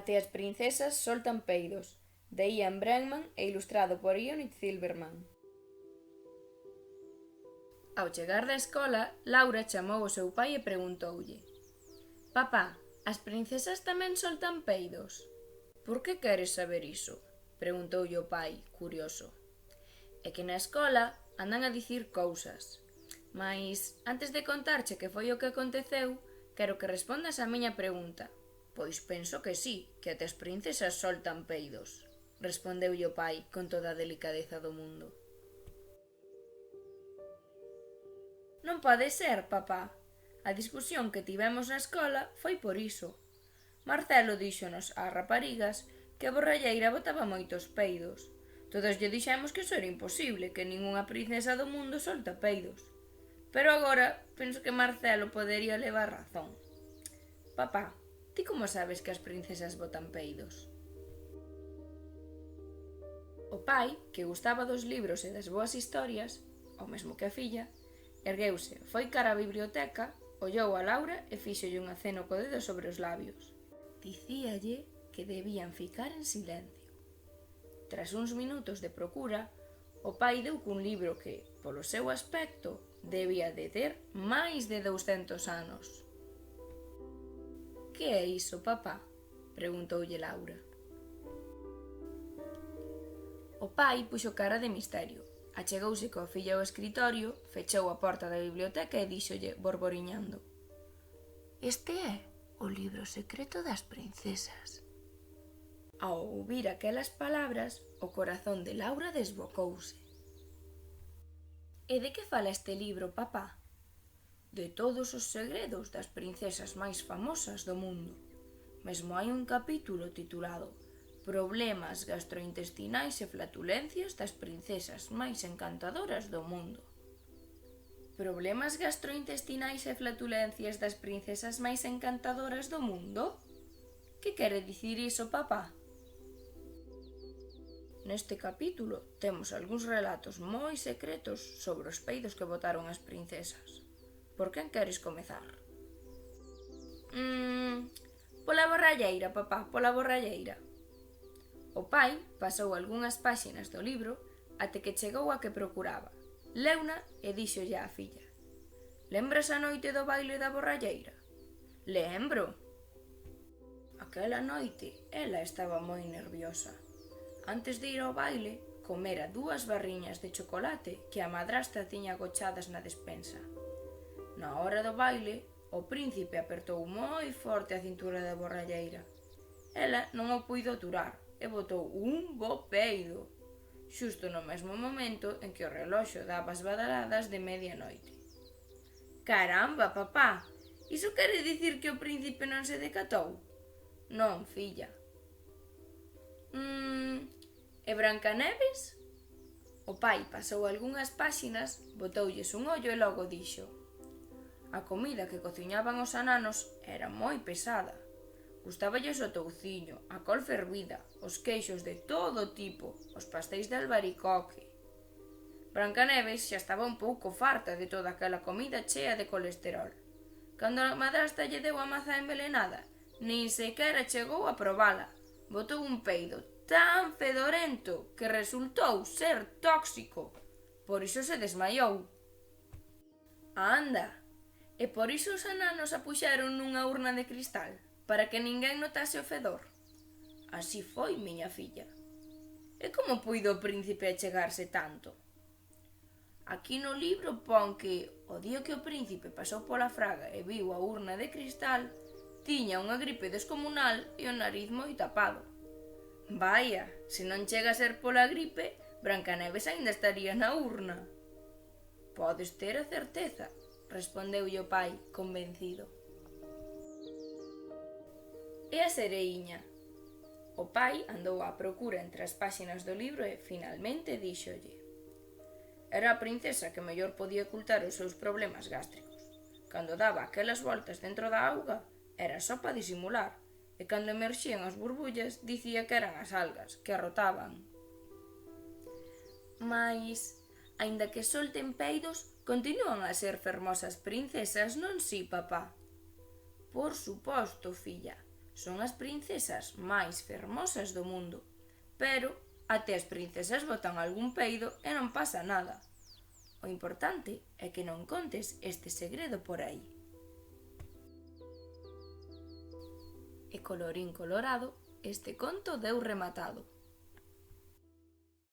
Até as princesas soltan peidos, de Ian Bregman e ilustrado por Ionit Silverman. Ao chegar da escola, Laura chamou ao seu pai e preguntoulle: «Papá, as princesas tamén soltan peidos?» «Por que queres saber iso?», preguntoulle o pai, curioso. «É que na escola andan a dicir cousas. Mais, antes de contarche que foi o que aconteceu, quero que respondas á miña pregunta». «Pois penso que sí, que até as princesas soltan peidos», respondeulle o pai con toda a delicadeza do mundo. «Non pode ser, papá. A discusión que tivemos na escola foi por iso. Marcelo díxonos ás raparigas que a borralleira botaba moitos peidos. Todas lle dixemos que iso era imposible, que ningunha princesa do mundo solta peidos. Pero agora penso que Marcelo podería levar razón. Papá, ti como sabes que as princesas botan peidos?» O pai, que gustaba dos libros e das boas historias, o mesmo que a filla, ergueuse, foi cara á biblioteca, ollou a Laura e fíxolle un aceno co dedo sobre os labios. Dicíalle que debían ficar en silencio. Tras uns minutos de procura, o pai deu cun libro que, polo seu aspecto, debía de ter máis de 200 anos. «Que é iso, papá?», preguntoulle Laura. O pai puxo cara de misterio. Achegouse coa filla ao escritorio, fechou a porta da biblioteca e díxolle, borboriñando: «Este é o libro secreto das princesas». Ao ouvir aquelas palabras, o corazón de Laura desbocouse. «E de que fala este libro, papá?» «De todos os segredos das princesas máis famosas do mundo. Mesmo hai un capítulo titulado Problemas gastrointestinais e flatulencias das princesas máis encantadoras do mundo». «Problemas gastrointestinais e flatulencias das princesas máis encantadoras do mundo? Que quere dicir iso, papá?» «Neste capítulo temos algúns relatos moi secretos sobre os peidos que botaron as princesas. Por quen queres comezar?» Pola borralleira, papá, pola borralleira». O pai pasou algunhas páxinas do libro até que chegou a que procuraba. Leuna e díxolle á filla: «Lembras a noite do baile da borralleira?» «Lembro». Aquela noite ela estaba moi nerviosa. Antes de ir ao baile, comera 2 barriñas de chocolate que a madrastra tiña agochadas na despensa. Na hora do baile, o príncipe apertou moi forte a cintura da borralleira. Ela non o puido aturar e botou un bo peido, xusto no mesmo momento en que o reloxo daba as badaladas de medianoite. «Caramba, papá! Iso quere dicir que o príncipe non se decatou?» «Non, filla». E Brancaneves?» O pai pasou algunhas páxinas, botoulles un ollo e logo dixo: «A comida que cociñaban os ananos era moi pesada. Gustáballes o touciño, a col fervida, os queixos de todo tipo, os pastéis de albaricoque. Brancaneves xa estaba un pouco farta de toda aquela comida chea de colesterol. Cando a madrastra lle deu a mazá envelenada, nin sequera chegou a probala. Botou un peido tan fedorento que resultou ser tóxico. Por iso se desmaiou». «Anda! E por iso os ananos a puxeron nunha urna de cristal, para que ninguén notase o fedor?» «Así foi, miña filla». «E como puido o príncipe achegarse tanto?» «Aquí no libro pon que, o día que o príncipe pasou pola fraga e viu a urna de cristal, tiña unha gripe descomunal e o nariz moi tapado». «Vaia, se non chega a ser pola gripe, Brancaneves aínda estaría na urna». «Podes ter a certeza», respondeulle o pai, convencido. «E a sereiña?» O pai andou á procura entre as páxinas do libro e, finalmente, díxolle: «Era a princesa que mellor podía ocultar os seus problemas gástricos. Cando daba aquelas voltas dentro da auga, era só para disimular, e cando emerxían as burbullas, dicía que eran as algas, que a rotaban». «Mais, aínda que solten peidos, continúan a ser fermosas princesas, non si, papá?» «Por suposto, filla. Son as princesas máis fermosas do mundo, pero até as princesas botan algún peido e non pasa nada. O importante é que non contes este segredo por aí. E colorín colorado, este conto deu rematado.